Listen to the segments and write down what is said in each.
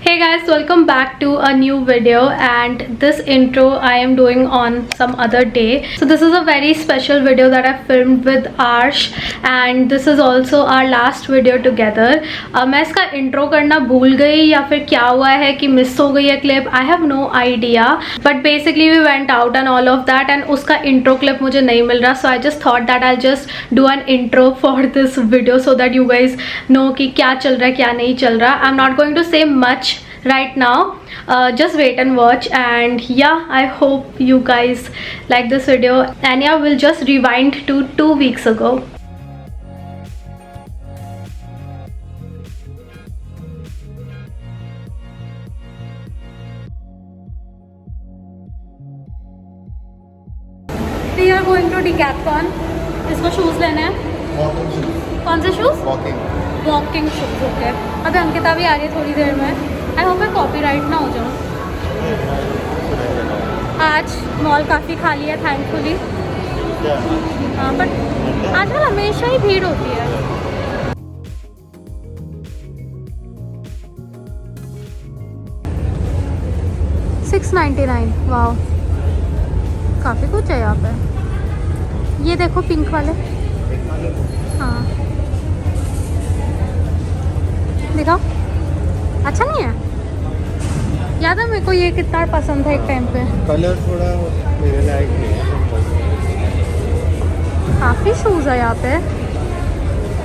Hey guys, welcome back to a new video, and this intro I am doing on some other day. So this is a very special video that I filmed with Arsh, and this is also our last video together. मैं इसका intro करना भूल गई या फिर क्या हुआ है कि miss हो गई है clip, I have no idea. But basically we went out and all of that, and उसका intro clip मुझे नहीं मिल रहा, so I just thought that I'll just do an intro for this video so that you guys know कि क्या चल रहा है क्या नहीं चल रहा. I'm not going to say much right now, just wait and watch. And yeah, I hope you guys like this video. And yeah, we'll just rewind to 2 weeks ago. We are going to Decathlon. इसको shoes लेने हैं. कौन से shoes? Walking shoes. Okay, अभी अंकिता भी आ रही है थोड़ी देर में. आई होप मैं कॉपीराइट ना हो जाऊँ. आज मॉल काफ़ी खाली है थैंकफुली. हाँ, बट आजकल हमेशा ही भीड़ होती है. $6.99. वाह, काफ़ी कुछ है यहाँ पे. ये देखो पिंक वाले. हाँ, दिखाओ. अच्छा नहीं है? याद है मेरे को ये कितना पसंद था एक टाइम पे. कलर थोड़ा मेरे लायक नहीं है. काफ़ी शूज़ है यहाँ पे.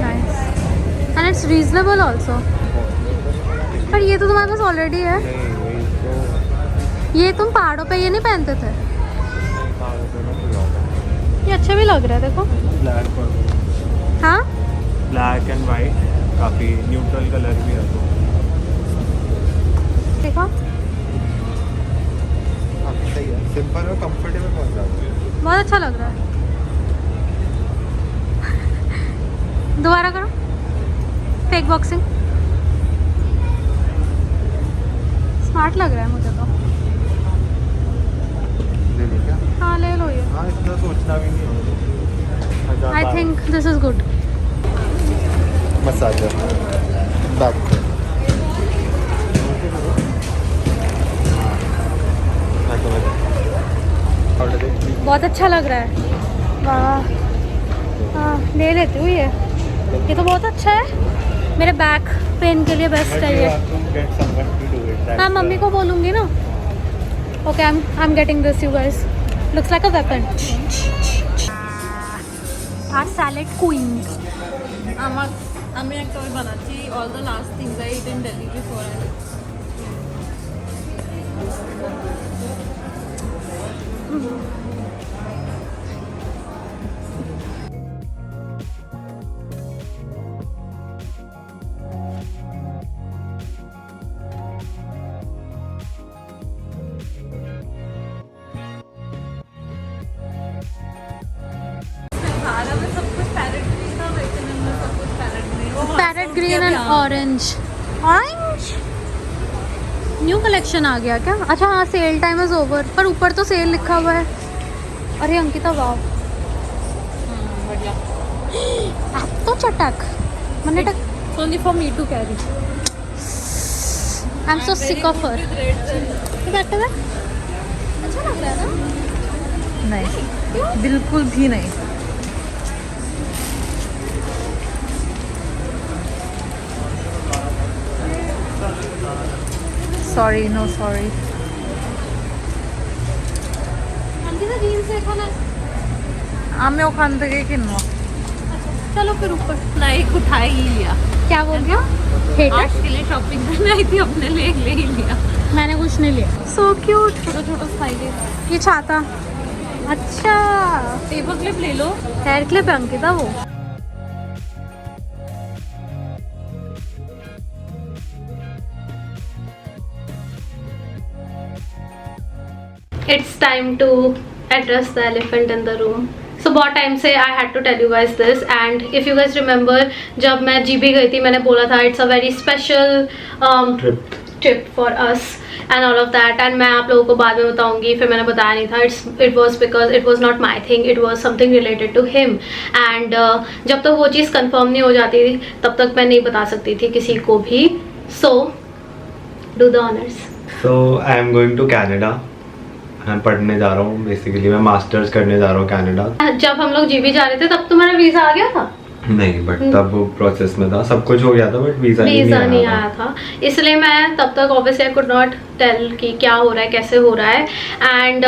Nice and it's reasonable also. पर ये तो तुम्हारे पास ऑलरेडी है. ये तुम पहाड़ों पे ये नहीं पहनते थे? ये अच्छे भी लग रहा है. देखो ब्लैक. हाँ, ब्लैक एंड वाइट काफ़ी न्यूट्रल कलर भी है. तो देखो काफ़ी सही है. सिंपल और कंफर्टेबल बहुत ज़्यादा है. बहुत अच्छा लग रहा है. दोबारा करो. Fake boxing. स्मार्ट लग रहा है मुझे तो. ले लो क्या? हाँ, ले लो ये. हाँ, इतना सोचना भी नहीं है. I think this is good. Massager back पे. बहुत अच्छा लग रहा है. वाह, हाँ ले लेती हूँ ये. ये तो बहुत अच्छा है. मेरे बैक पेन के लिए बेस्ट है ये. हाँ, मम्मी को बोलूँगी ना. Okay, I am getting this. You guys, looks like a weapon. Our salad queen. আমি একটা ওই বানাচ্ছি all the last things I eat in Delhi before I खाना में सब कुछ पैरेट ग्रीन था. वैसे में सब कुछ parrot green. Parrot green and orange. Orange new collection आ गया क्या? अच्छा हाँ, सेल टाइम इज ओवर. पर ऊपर तो सेल लिखा हुआ है. अरे अंकिता वाह, बढ़िया. तो चटक मैंने टक. Only for me to carry. I am so sick of her. अच्छा लग रहा है ना? नहीं, बिल्कुल भी नहीं. Sorry, no sorry. Ankita jeans देखो ना. আমি ওখান থেকে কিনবো. चलो फिर ऊपर. नहीं, उठा ही लिया. क्या बोल रहे हो? हेटर. आज के लिए शॉपिंग करने आई थी, अपने लिए ले ही लिया. मैंने कुछ नहीं लिया. So cute. छोटा छोटा स्माइली. ये छाता. अच्छा, पेपर क्लिप ले लो. हेयर क्लिप है अंकिता वो. It's time to address the elephant in the room. So बहुत टाइम से I had to tell you guys this, and if you guys remember जब मैं GB गई थी मैंने बोला था it's a very special trip for us and all of that, and मैं आप लोगों को बाद में बताऊंगी. फिर मैंने बताया नहीं था. It was because it was not my thing, it was something related to him, and जब तक वो चीज़ कंफर्म नहीं हो जाती थी तब तक मैं नहीं बता सकती थी किसी को भी. So Do the honors. So I am going to Canada. मैं पढ़ने जा रहा हूँ बेसिकली, मैं मास्टर्स करने जा रहा हूँ कनाडा. जब हम लोग जीबी जा रहे थे तब तुम्हारा वीजा आ गया था? नहीं, बट तब वो प्रोसेस में था, सब कुछ हो गया था, बट वीजा नहीं आया था. इसलिए मैं तब तक obviously I could not tell कि क्या हो रहा है, कैसे हो रहा है. एंड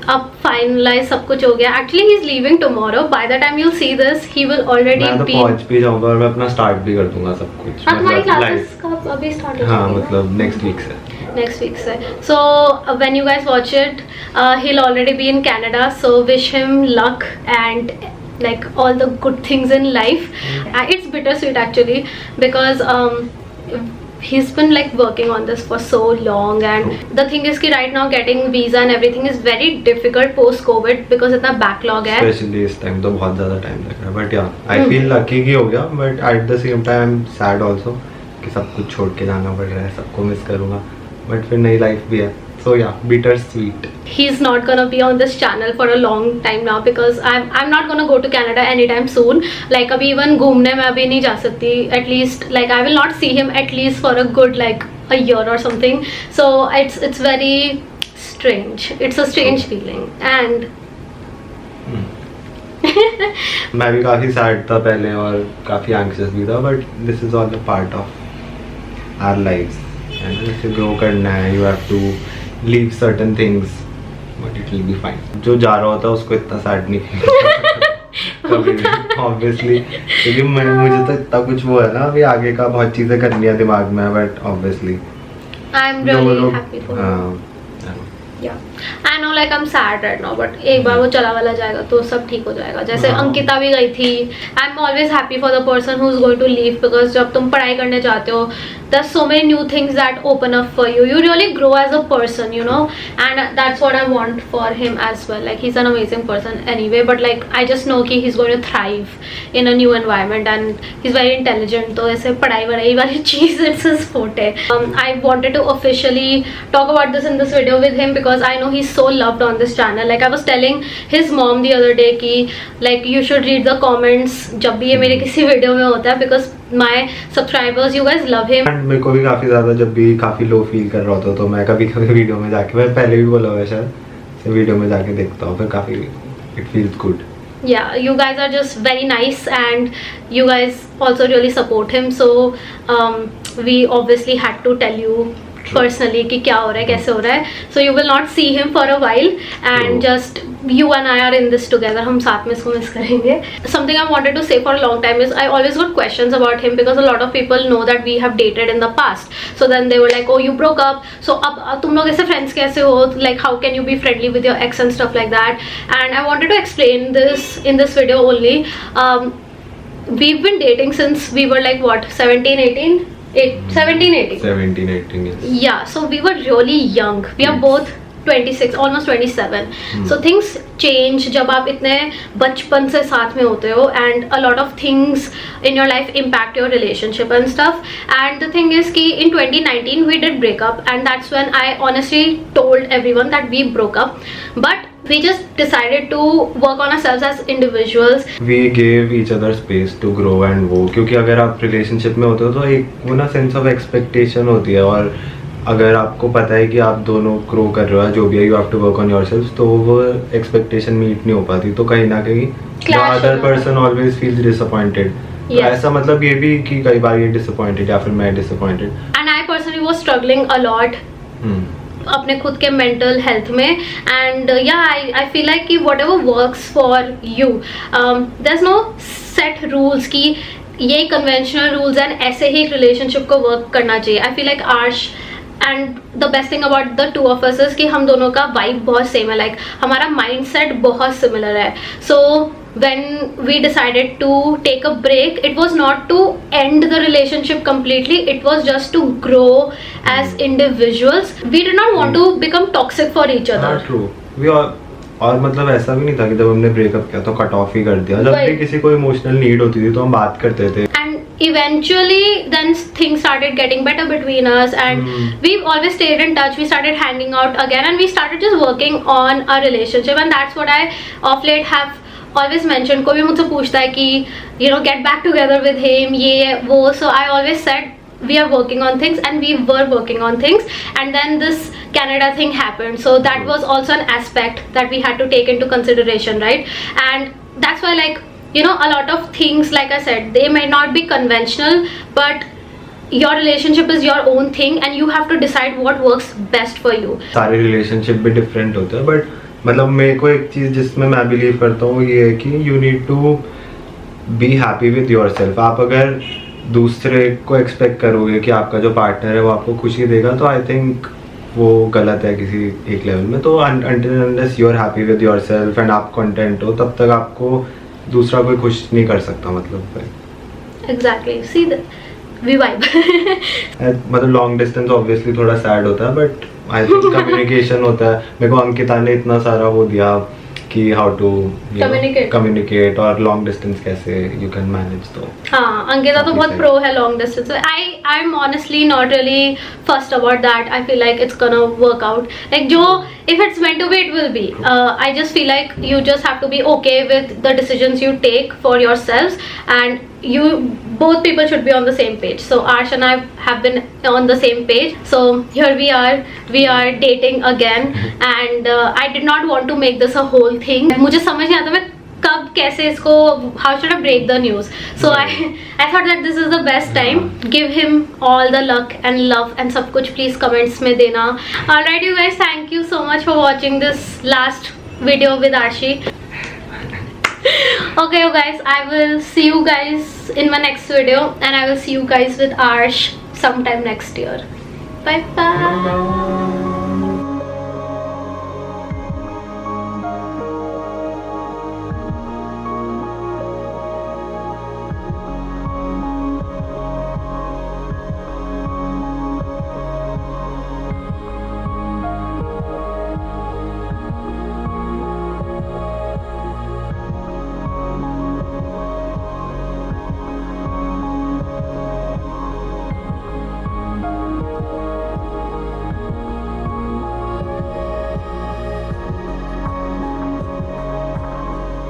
अब फाइनलाइज सब कुछ हो गया. Actually he is leaving tomorrow. By the time you see this he will already be. मैं पहुंच भी जाऊंगा और मैं अपना स्टार्ट भी कर दूंगा सब कुछ. तुम्हारी क्लासेस कब अभी स्टार्ट हो? हाँ, मतलब नेक्स्ट वीक से. Next week से. So when you guys watch it, he'll already be in Canada. So wish him luck and like all the good things in life. It's bittersweet actually because he's been like working on this for so long, and the thing is कि right now getting visa and everything is very difficult post COVID because इतना backlog है. Especially इस time तो बहुत ज़्यादा time लग रहा है. But yeah, I feel lucky कि हो गया. But at the same time sad also कि सब कुछ छोड़ के जाना पड़ रहा है, सबको मिस करूँगा. But फिर नई लाइफ भी है. So yeah, bittersweet. He's not gonna be on this channel for a long time now because I'm not gonna go to Canada anytime soon. Like अभी even घूमने मैं अभी नहीं जा सकती. At least like I will not see him at least for a good like a year or something. So it's very strange. It's a strange feeling and. मैं भी काफ़ी sad था पहले और काफ़ी anxious भी था. But this is all a part of our lives. And इसे grow करना है. You have to leave certain things, but it will be fine. जो जा रहा होता है उसको इतना sad नहीं कभी भी, obviously, क्योंकि मुझे तो इतना कुछ वो है ना, अभी आगे का बहुत चीज़ें करनी है दिमाग में, but obviously I'm really happy for him. Yeah, I know like I'm sad right now, but एक बार वो चला वाला जाएगा तो सब ठीक हो जाएगा. जैसे अंकिता भी गई थी. I'm always happy for the person who's going to leave because जब तुम पढ़ाई करने जाते हो, there's so many new things that open up for you. You really grow as a person, you know, and that's what I want for him as well. Like he's an amazing person anyway, but like I just know कि he's going to thrive in a new environment and he's very intelligent. तो ऐसे पढ़ाई वढ़ाई वाली चीज़ it's his forte. I wanted to officially talk about this in this video with him because I know he's so loved on this channel. Like I was telling his mom the other day कि like you should read the comments जब भी ये मेरे किसी video में होता है because my subscribers, you guys love him. And मेरे को भी काफ़ी ज़्यादा जब भी काफ़ी लो फील कर रहा होता तो मैं कभी कभी वीडियो में जाके, मैं पहले भी बोला हुआ है शायद, वीडियो में जाके देखता हूँ, फिर काफ़ी it feels good. Yeah, you guys are just very nice and you guys also really support him. So we obviously had to tell you personally कि क्या हो रहा है, कैसे हो रहा है. So you will not see him for a while and just you and I are in this together. हम साथ में इसको मिस करेंगे. Something I wanted to say for a long time is I always got questions about him because a lot of people know that we have dated in the past. So then they were like, oh you broke up. So अब तुम लोग ऐसे friends कैसे हो? Like how can you be friendly with your ex and stuff like that? And I wanted to explain this in this video only. We've been dating since we were like what, 17, 18? 17, 18. Yes. Yeah, so we were really young. We are both 26, almost 27. So things change जब आप इतने बचपन से साथ में होते हो and a lot of things in your life impact your relationship and stuff. And the thing is कि in 2019 we did break up and that's when I honestly told everyone that we broke up. But we just decided to work on ourselves as individuals. We gave each other space to grow and वो, क्योंकि अगर आप relationship में होते हो तो एक वो ना सेंस ऑफ एक्सपेक्टेशन होती है, और अगर आपको पता है कि आप दोनों ग्रो कर रहे हो जो भी है, you have to work on yourself, तो वो एक्सपेक्टेशन मीट नहीं हो पाती, तो कहीं ना कहीं the other person always feels disappointed. ऐसा मतलब ये भी कि कई बार ये डिसअपॉइंटेड या फिर मैं disappointed. And I personally was struggling a lot अपने खुद के मेंटल हेल्थ में. And yeah I feel like कि whatever works for you, there is no set rules कि ये कन्वेंशनल रूल्स एंड ऐसे ही एक रिलेशनशिप को वर्क करना चाहिए. I feel like Arsh and the best thing about the two of us कि हम दोनों का वाइब बहुत सेम है. लाइक हमारा माइंड सेट बहुत सिमिलर है. सो when we decided to take a break, it was not to end the relationship completely, it was just to grow as individuals. We did not want to become toxic for each other. True. We all, और मतलब ऐसा भी नहीं था कि जब हमने breakup किया तो कट ऑफ ही कर दिया. जब भी किसी को इमोशनल नीड होती थी तो हम बात करते थे. And eventually then things started getting better between us and we always stayed in touch. We started hanging out again and we started just working on our relationship, and that's what I of late have always mentioned. कोई भी मुझसे पूछता है कि you know get back together with him, ये वो, so I always said we are working on things, and we were working on things, and then this Canada thing happened. So that was also an aspect that we had to take into consideration, right? And that's why, like, you know, a lot of things, like I said, they may not be conventional, but your relationship is your own thing and you have to decide what works best for you. सारे relationship भी different होते हैं, but मतलब मेरे को एक चीज़ जिसमें मैं बिलीव करता हूँ ये है कि you need to be happy with yourself. आप अगर दूसरे को एक्सपेक्ट करोगे कि आपका जो पार्टनर है वो आपको खुशी देगा, तो आई थिंक वो गलत है किसी एक लेवल में. तो until unless you are happy with yourself and आप कंटेंट हो, तब तक आपको दूसरा कोई खुश नहीं कर सकता. मतलब Exactly. See the we vibe. मतलब लॉन्ग डिस्टेंस ऑब्वियसली थोड़ा सैड होता है, बट आई थिंक कम्युनिकेशन होता है. मेरे को अंकिता ने इतना सारा वो दिया कि हाउ टू कम्युनिकेट और लॉन्ग डिस्टेंस कैसे यू कैन मैनेज. तो हाँ, अंकिता तो बहुत प्रो है long distance. I am honestly not really first about that. I feel like it's gonna work out. Like जो if it's meant to be, it will be. I just feel like you just have to be okay with the decisions you take for yourselves, and you both people should be on the same page. So Arsh and I have been on the same page. So here we are dating again, and I did not want to make this a whole thing. मुझे समझ नहीं आता मैं कब कैसे इसको how should I break the news. So I thought that this is the best time. Give him all the luck and love and सब कुछ please comments में देना. Alright you guys, thank you so much for watching this last video with Arshi. Okay you guys, I will see you guys in my next video, and I will see you guys with Arsh sometime next year. Bye bye.